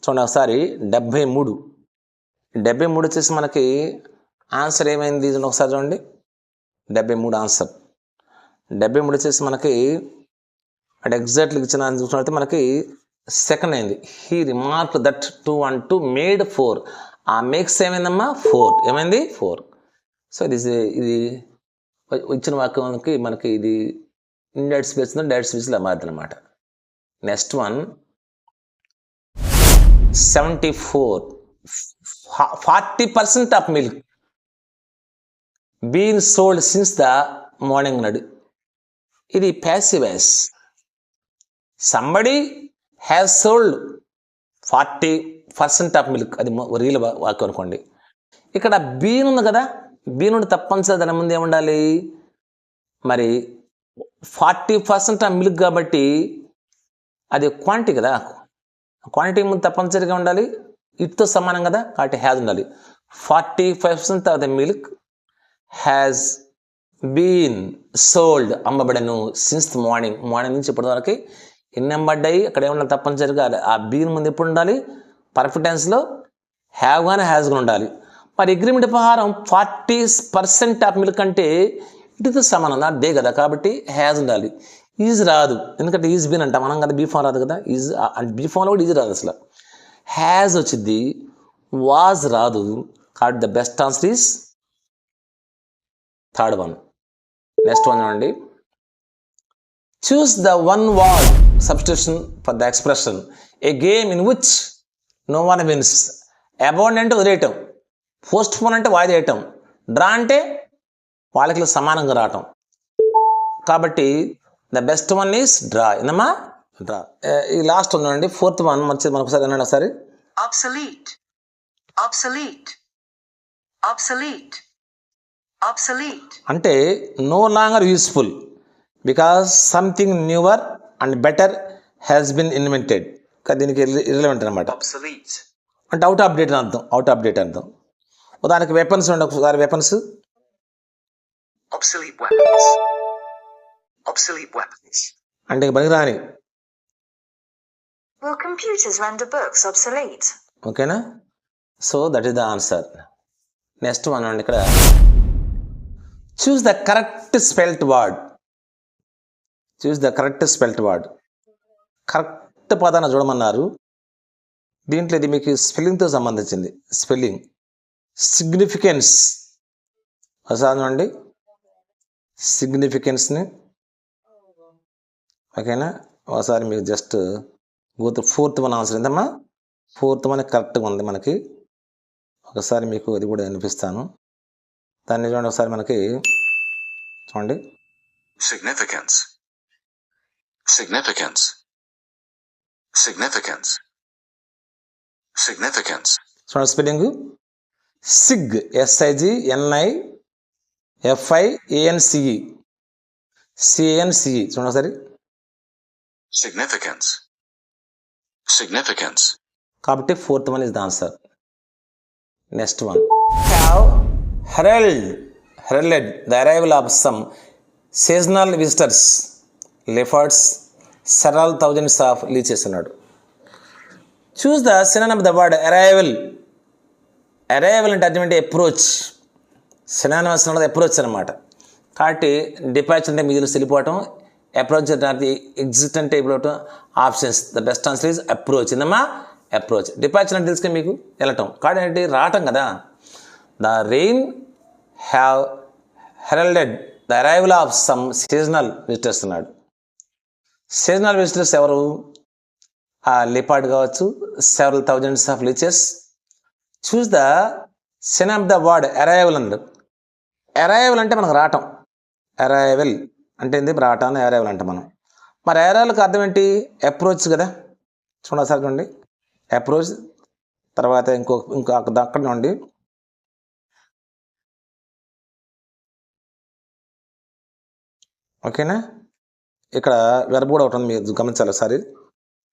చూడండి ఒకసారి 73 వచ్చేసి మనకి ఆన్సర్ ఏమైంది ఒకసారి చూడండి. 73 ఆన్సర్ 73 వచ్చేసి మనకి అంటే ఎగ్జాక్ట్లీ ఇచ్చిన చూసినట్లయితే మనకి సెకండ్ అయింది. He remark that 2 and 2 made 4. ఆ మేక్స్ ఏమైందమ్మా 4. ఏమైంది 4. సో ఇది ఇచ్చిన వాక్యానికి మనకి ఇది ఇండైరెక్ట్ స్పీచ్ డైరెక్ట్ స్పీచ్లో మారుతుంది అనమాట. Next one 74 40% of milk been sold since the morning నడు. ఇది passive voice. Somebody has sold 40% of milk. అది రియల్ వాక్యం అనుకోండి. ఇక్కడ బీన్ ఉంది కదా, బీన్ ఉండి తప్పనిసరి దాని ముందు ఏముండాలి మరి 40% ఆఫ్ మిల్క్ కాబట్టి అది క్వాంటిటీ కదా, క్వాంటిటీ ముందు తప్పనిసరిగా ఉండాలి, ఇట్తో సమానం కదా. కాబట్టి హ్యాజ్ ఉండాలి. 45% of the milk has been sold అమ్మబడను సిన్స్ మార్నింగ్ నుంచి ఇప్పటి వరకు ఎన్ని అమ్మబడ్డాయి. అక్కడ ఏమన్నా తప్పనిసరిగా ఆ బీన్ ముందు ఎప్పుడు ఉండాలి, పర్ఫెక్ట్ టెన్స్లో హ్యావ్ కానీ హ్యాజ్ కానీ ఉండాలి. మరి అగ్రిమెంట్ ప్రకారం 40% ఆఫ్ మిల్క్ అంటే ఇటుతో సమానం దే కదా. కాబట్టి హ్యాజ్ ఉండాలి. ఈజ్ రాదు, ఎందుకంటే ఈజ్ బీన్ అంటాం మనం కదా, బీఫామ్ రాదు కదా. ఈజ్ అంటే బీఫామ్లో కూడా ఈజ్ రాదు అసలు. హ్యాజ్ వచ్చింది, వాజ్ రాదు. కాబట్టి the best answer is third one. Next one చూడండి. Choose the one word substitution for the expression a game in which no one wins. Abound అంటే వదిలేయటం, పోస్ట్ పోన్ అంటే వాయిదా వేయటం, డ్రా అంటే వాళ్ళకి సమానంగా రావటం. కాబట్టి the best one is draw. ఏందమ్మా డ్రా. ఈ లాస్ట్ ఉందండి ఫోర్త్ వన్. మంచిది మనకు ఒకసారి అన్నాడు ఒకసారి. Obsolete. Obsolete. Obsolete. Obsolete. అంటే no longer useful because something newer and better has been invented. దీనికి ఇర్రెలెవెంట్ అనమాట. Obsolete. అంటే అవుట్ ఆఫ్ డేట్ అని అర్థం. అవుట్ ఆఫ్ డేట్ అర్థం. ఉదాహరణకి వెపన్స్ ఉండే ఒకసారి weapons. Obsolete weapons. Obsolete weapons. అంటే పనికిరాని. Will computers render books obsolete? ఓకేనా? So that is the answer. Next one అండి ఇక్కడ చూస్ the correct spelt word. Choose the correct spelt word. Correct పదాన్ని చూడమన్నారు. దీంట్లో ఇది మీకు స్పెల్లింగ్తో సంబంధించింది. స్పెల్లింగ్ సిగ్నిఫికెన్స్ ఒకసారి చూడండి. సిగ్నిఫికెన్స్ని ఓకేనా ఒకసారి మీకు just go to fourth one answer ఏంటమ్మా? ఫోర్త్ వన్ కరెక్ట్గా ఉంది మనకి. ఒకసారి మీకు అది కూడా వినిపిస్తాను. దాన్ని చూడండి ఒకసారి మనకి చూడండి. Significance. Significance. Significance. Significance. చూడండి స్పెల్లింగ్ సిగ్ SIGNIFIANCE CANCE చూడండి ఒకసారి. Significance. Significance. కాబట్టి fourth one is the answer. Next one have heralded the arrival of some seasonal visitors, leopards, several thousands of leeches అన్నాడు. Choose the synonym of the word arrival. Arrival అంటే అర్థం approach. Synonymous అన్నది approach అనమాట. కాబట్టి డిపాచ్ అంటే మీరు వెళ్ళిపోవటం, approach అంటే ఎగ్జిట్ అంటే వెళ్ళటం. Options the best answer is approach. ఇందమ్మా అప్రోచ్. డిపాచ్ అంటే తెలుసుకొని మీకు వెళ్ళటం. కాబట్టి ఏంటి రావటం కదా. The rain have heralded the arrival of some seasonal visitors అన్నాడు. సీజనల్ విజిటర్స్ ఎవరు? ఆ లిపార్డ్ కావచ్చు, several thousands of leeches. Choose the synonym of the word arrival అన్నాడు. అరైవల్ అంటే మనకు రావటం. అరైవల్ అంటే ఏంది? రావటాన్ని అరైవల్ అంటే మనం. మరి అరైవల్కి అర్థం ఏంటి? అప్రోచ్ కదా. చూడండి సార్ చూడండి. అప్రోచ్ తర్వాత ఇంకో అక్కడ చూడండి. ఓకేనా? ఇక్కడ వెర్బ్ కూడా ఒకటి మీరు గమనించాలి ఒకసారి.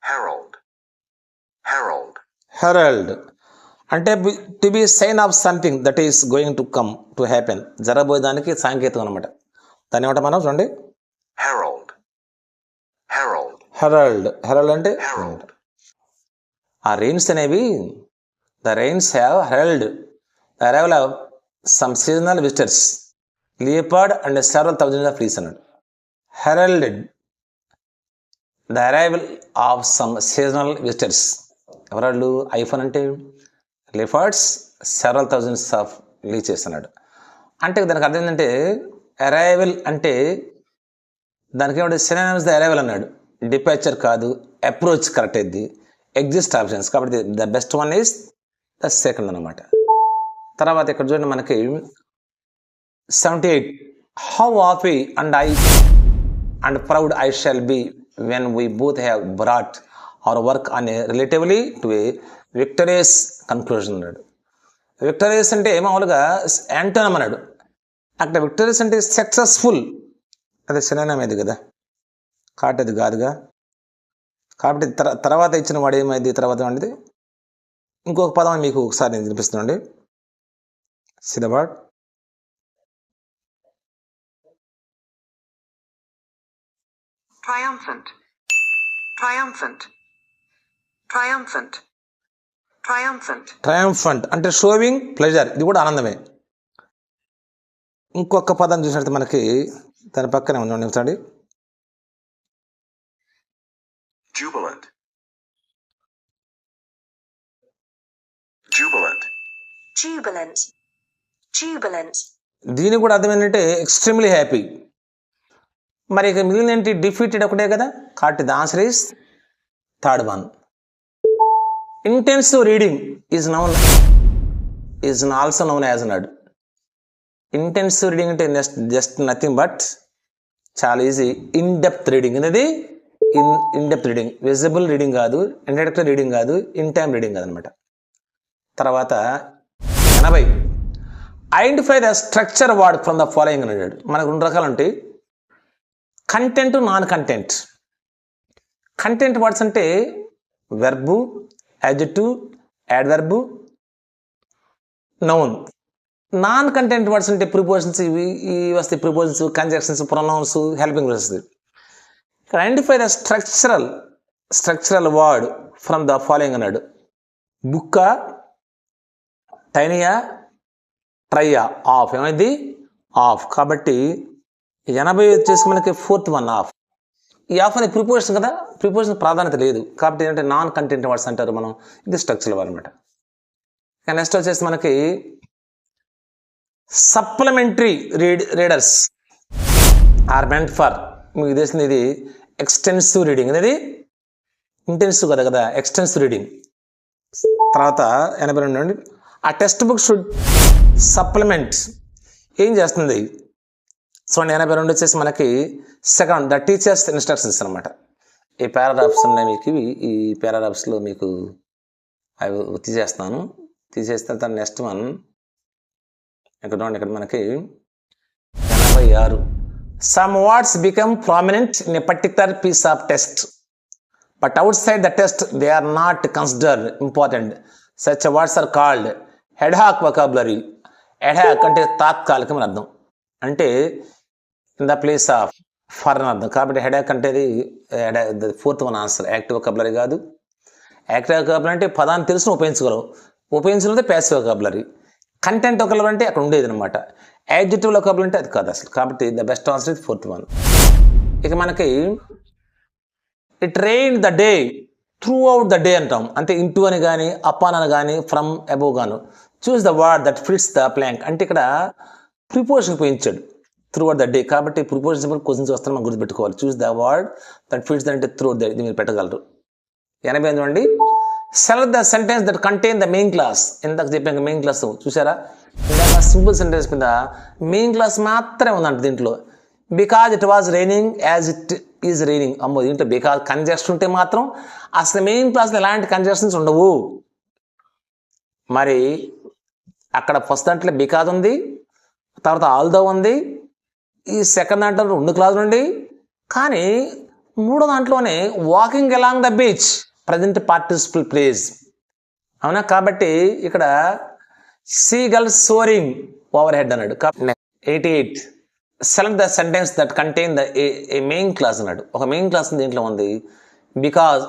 Herald. Herald. హెరల్డ్ అంటే to be sign of something that is going to come to happen. జరగబోయేదానికి సాంకేతికం అనమాట. దాన్ని ఏమంటాం మనం? చూడండి. Herald. Herald. హెరల్డ్ అంటే Herald. ఆ రెయిన్స్ అనేవి the rains have herald the arrival of some seasonal visitors, leopard and several thousands of leeches అన్నాడు. heralded the arrival of some seasonal visitors. ఎవరాళ్ళు? ఐఫోన్ అంటే leopards, several thousands of leeches అన్నాడు. అంటే దానికి అర్థం ఏంటంటే అరైవల్ అంటే దానికి ఏమంటే సినానిమ్స్ ద అరైవల్ అన్నాడు. డిపాచర్ కాదు, అప్రోచ్ కరెక్ట్ అయింది. ఎగ్జిస్ట్ ఆప్షన్స్ కాబట్టి the best one is the second అనమాట. తర్వాత ఇక్కడ చూడండి మనకి 78 how happy and proud I shall be when we both have brought our work on a relatively to a victorious conclusion అన్నాడు. విక్టరియస్ అంటే మామూలుగా యాంటోనమ్ అన్నాడు. అక్కడ విక్టరియస్ అంటే సక్సెస్ఫుల్. అదే సినానిమ్ అది కదా. కాబట్టి అది కాదుగా. కాబట్టి తర్వాత ఇచ్చిన వాడు ఏమైంది? తర్వాత వంటిది ఇంకొక పదం మీకు ఒకసారి నేను వినిపిస్తున్నాండి. సిద్ధబాడ్ Triumphant. Triumphant. Triumphant. Triumphant. ట్రయంఫంట్ అంటే షోవింగ్ ప్లెజర్. ఇది కూడా ఆనందమే. ఇంకొక పదం చూసినట్టు మనకి దాని పక్కనే ఉండండి. Jubilant. Jubilant. Jubilant. Jubilant. దీని కూడా అర్థం ఏంటంటే ఎక్స్ట్రీమ్లీ హ్యాపీ. మరి ఇక మిగిలిన ఏంటి? డిఫీటెడ్ ఒకటే కదా. కాబట్టి the answer is third one. Intensive reading is also noun as అన్నాడు. ఇంటెన్సివ్ రీడింగ్ అంటే జస్ట్ నథింగ్ బట్ చాలా ఈజీ. ఇన్ డెప్త్ రీడింగ్ అనేది in depth reading. Visible reading కాదు, ఇండైరెక్ట్ రీడింగ్ కాదు, ఇన్ టైమ్ రీడింగ్ కాదనమాట. తర్వాత 80 identify the structure word from the following అన్నాడు. మనకు 2 రకాలు ఉంటాయి. Content, non content. Content words అంటే verb, adjective, adverb, noun. Non content words అంటే ప్రిపోజిషన్స్, ఇవి వస్తాయి. ప్రిపోజిషన్స్, కంజంక్షన్స్, ప్రొనౌన్స్, హెల్పింగ్ వస్తుంది. Identify the structural word from the following అన్నాడు. బుక్క, టైనియా, ట్రైయా, ఆఫ్. ఏమైంది? ఆఫ్. కాబట్టి 80 వచ్చేసి మనకి ఫోర్త్ వన్ ఆఫ్. ఈ ఆఫ్ అనేది ప్రిపోజిషన్ కదా, ప్రిపోజిషన్ ప్రాధాన్యత లేదు కాబట్టి ఏంటంటే నాన్ కంటెంట్ వర్డ్స్ అంటారు మనం. ఇది స్ట్రక్చర్ అనమాట. నెక్స్ట్ వచ్చేసి మనకి supplementary readers are meant for, మీకు తెలిసింది ఇది ఎక్స్టెన్సివ్ రీడింగ్. అనేది ఇంటెన్సివ్ కదా, ఎక్స్టెన్సివ్ రీడింగ్. తర్వాత 82 అండి. ఆ టెక్స్ట్ బుక్ షుడ్ సప్లిమెంట్ ఏం చేస్తుంది? చూడండి 82 వచ్చేసి మనకి సెకండ్ ద టీచర్స్ ఇన్స్ట్రక్షన్స్ అనమాట. ఈ పారాగ్రాఫ్స్ ఉన్నాయి మీకు. ఈ పారాగ్రాఫ్స్లో మీకు అవి తీసేస్తే తర్వాత నెక్స్ట్ వన్ ఇక్కడ మనకి 86 some words become prominent in a particular piece of text but outside the text they are not considered important. Such words are called ad hoc vocabulary. Ad hoc అంటే తాత్కాలికం అని అర్థం, అంటే in the place of for అని అర్థం. కాబట్టి ad hoc అంటే fourth one answer. Active vocabulary కాదు. యాక్టివ్ వొకాబులరీ అంటే పదాన్ని తెలిసిన ఉపయోగించగలవు, ఉపయోగించలేదే ప్యాసివ్ వొకాబులరీ. కంటెంట్ వొకాబులరీ అంటే అక్కడ ఉండేది అనమాట. యాడ్జెక్టివ్ వొకాబులరీ అంటే అది కాదు అసలు. కాబట్టి ద బెస్ట్ ఆన్సర్ ఇది ఫోర్త్ వన్. ఇక మనకి it rain the day through out the day అంటాం. అంటే ఇంటూ అని కానీ, అపాన్ అని కానీ, ఫ్రమ్ అబోవ్ గాను. Choose the word that fits the blank అంటే ఇక్కడ ప్రిపోజిషన్ ఉపయోగించాడు త్రూ అవుట్ ద డే. కాబట్టి ప్రిపోజిషన్ క్వశ్చన్స్ వస్తాను మనం గుర్తుపెట్టుకోవాలి. Choose the word that fits the అంటే త్రూ అవుట్ ద ఇది మీరు పెట్టగలరు. 88 అండి. Select the sentence that contain the main clause. ఇందాక చెప్పాక మెయిన్ క్లాస్ చూసారా, ఇందాక సింపుల్ సెంటెన్స్ మీద మెయిన్ క్లాస్ మాత్రమే ఉందంట దీంట్లో. Because it was raining as it is raining. అమ్మో, దీంట్లో బికాజ్ కంజెక్షన్ ఉంటే మాత్రం అసలు మెయిన్ క్లాస్లో ఎలాంటి కంజెక్షన్స్ ఉండవు. మరి అక్కడ ఫస్ట్ దాంట్లో బికాజ్ ఉంది, తర్వాత ఆల్దో ఉంది, ఈ సెకండ్ దాంట్లో 2 క్లాజులు ఉండి, కానీ 3వ దాంట్లోనే walking along the beach present participle place. అవునా? కాబట్టి ఇక్కడ సీగల్ సోరింగ్ ఓవర్ హెడ్ అన్నాడు. 88 select the sentence that contain the A main class అన్నాడు. ఒక మెయిన్ క్లాస్ దీంట్లో ఉంది. Because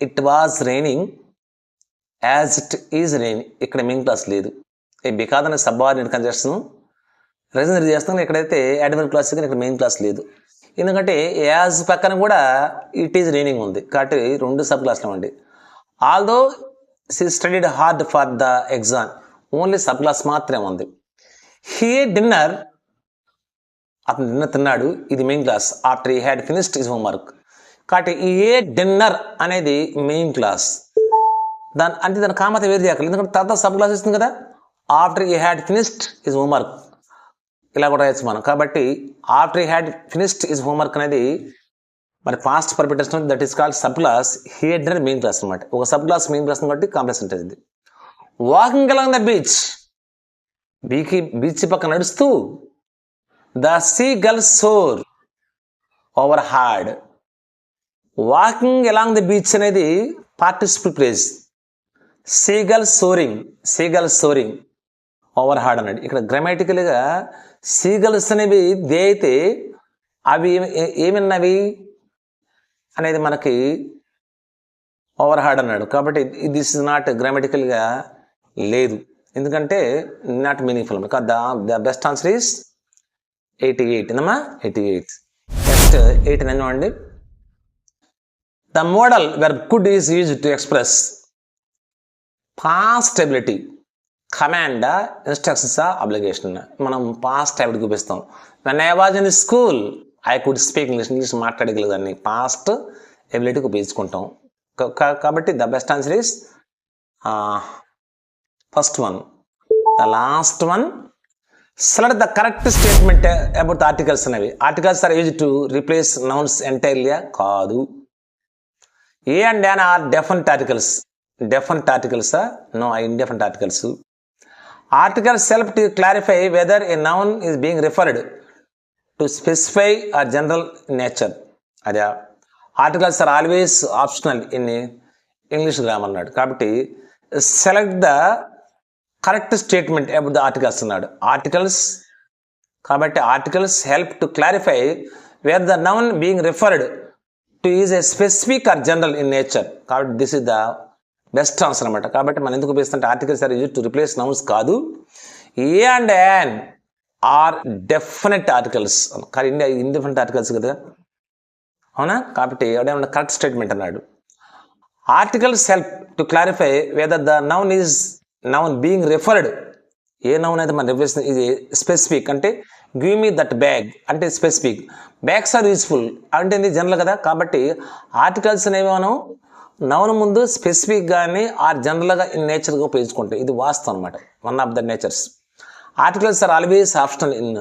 it was raining as it is raining. ఇక్కడ మెయిన్ క్లాస్ లేదు. బికాజ్ అనే సబ్ఆర్డినేట్ కంజెక్షన్ రీజన్ చేస్తాం. ఇక్కడైతే అడ్వర్బ్ క్లాస్ కానీ ఇక్కడ మెయిన్ క్లాస్ లేదు. ఎందుకంటే యాజ్ పక్కన కూడా ఇట్ ఈజ్ రైనింగ్ ఉంది కాబట్టి 2 సబ్ క్లాస్లో ఉండి. Although she studied hard for the exam only sub class మాత్రమే ఉంది. హీ డిన్నర్ అతను డిన్నర్ తిన్నాడు, ఇది main class. After he had finished his homework. కాబట్టి ఏ డిన్నర్ అనేది మెయిన్ క్లాస్. దాని కామత వేరు చేయగలరు, ఎందుకంటే తర్వాత సబ్ క్లాస్ ఇస్తుంది కదా. After he had finished his homework ఇలా కూడా రాయొచ్చు మనం. కాబట్టి after he had finished his homework అనేది మరి past perfect that is called sub clause. He had అనేది మెయిన్ క్లాస్ అనమాట. ఒక సబ్ క్లాస్ మెయిన్ క్లాస్ కాబట్టి కాంప్లెక్స్ ఉంటుంది. Walking along the beach, beach పక్కన నడుస్తూ the seagull soar over head. Walking along the beach అనేది participle place. Seagull soaring over head అన్నాడు. ఇక్కడ గ్రామాటికల్గా సీగల్స్ అనేవి దే అయితే అవి ఏమిన్నవి అనేది మనకి ఓవర్ హార్డ్ అన్నాడు. కాబట్టి దిస్ ఇస్ నాట్ గ్రామాటికల్గా లేదు, ఎందుకంటే not meaningful. The best answer is 88 అమ్మా. 88. నెక్స్ట్ 89 అండి. The modal verb could is used to express past ability, command, instructions, obligation. మనం పాస్ట్ ఎబిలిటీ చూపిస్తాం. When I was in school I could speak English మాట్లాడగలదాన్ని past ఎబిలిటీకి ఉపయోగించుకుంటాం. కాబట్టి the best answer is first one. The last one select the correct statement about articles అనేవి. Articles are used to replace nouns entirely కాదు. A and an are definite articles. Definite ఆర్టికల్సా? No, indefinite articles. Articles help to clarify whether a noun is being referred to specify or general nature. అదే articles are always optional in English grammar అన్నాడు. కాబట్టి select the correct statement about the articles అన్నాడు. Articles కాబట్టి articles help to clarify where the noun being referred to use a specific or general in nature. కాబట్టి this is the best answer అనమాట. కాబట్టి మనం ఎందుకు ఉపయోగిస్తుంటే articles are use to replace nouns కాదు. A and an are definite articles. కానీ ఇండియా indefinite articles కదా, అవునా? కాబట్టి ఎవడేమన్నా కరెక్ట్ స్టేట్మెంట్ అన్నాడు. Articles help to clarify whether the noun is noun being referred. A noun అయితే మన రిఫరెన్స్ ఇది స్పెసిఫిక్ అంటే గివ్ మీ దట్ బ్యాగ్ అంటే స్పెసిఫిక్, బ్యాగ్స్ ఆర్ యూస్ఫుల్ అంటే ఇది జనరల్ కదా. కాబట్టి ఆర్టికల్స్ అనేవి మనం నౌన్ ముందు స్పెసిఫిక్ కానీ ఆర్ జనరల్గా ఇన్ నేచర్గా ఉపయోగించుకుంటాం. ఇది వాస్తవం అనమాట, one of the natures. Articles are always optional in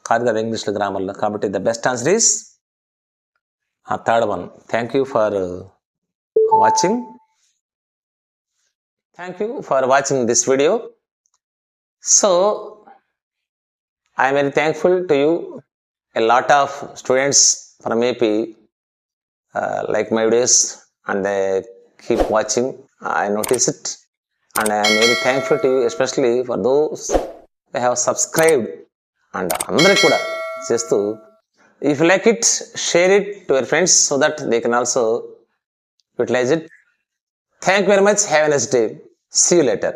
కాదు కదా ఇంగ్లీష్లో గ్రామర్లో. కాబట్టి the best answer is third one. Thank you for watching. Thank you for watching this video. So, I am very thankful to you. A lot of students from AP like my videos and they keep watching. I notice it and I am very thankful to you, especially for those who have subscribed. And అందరికి కూడా చేస్తూ, if you like it, share it to your friends so that they can also utilize it. Thank you very much. Have a nice day. See you later.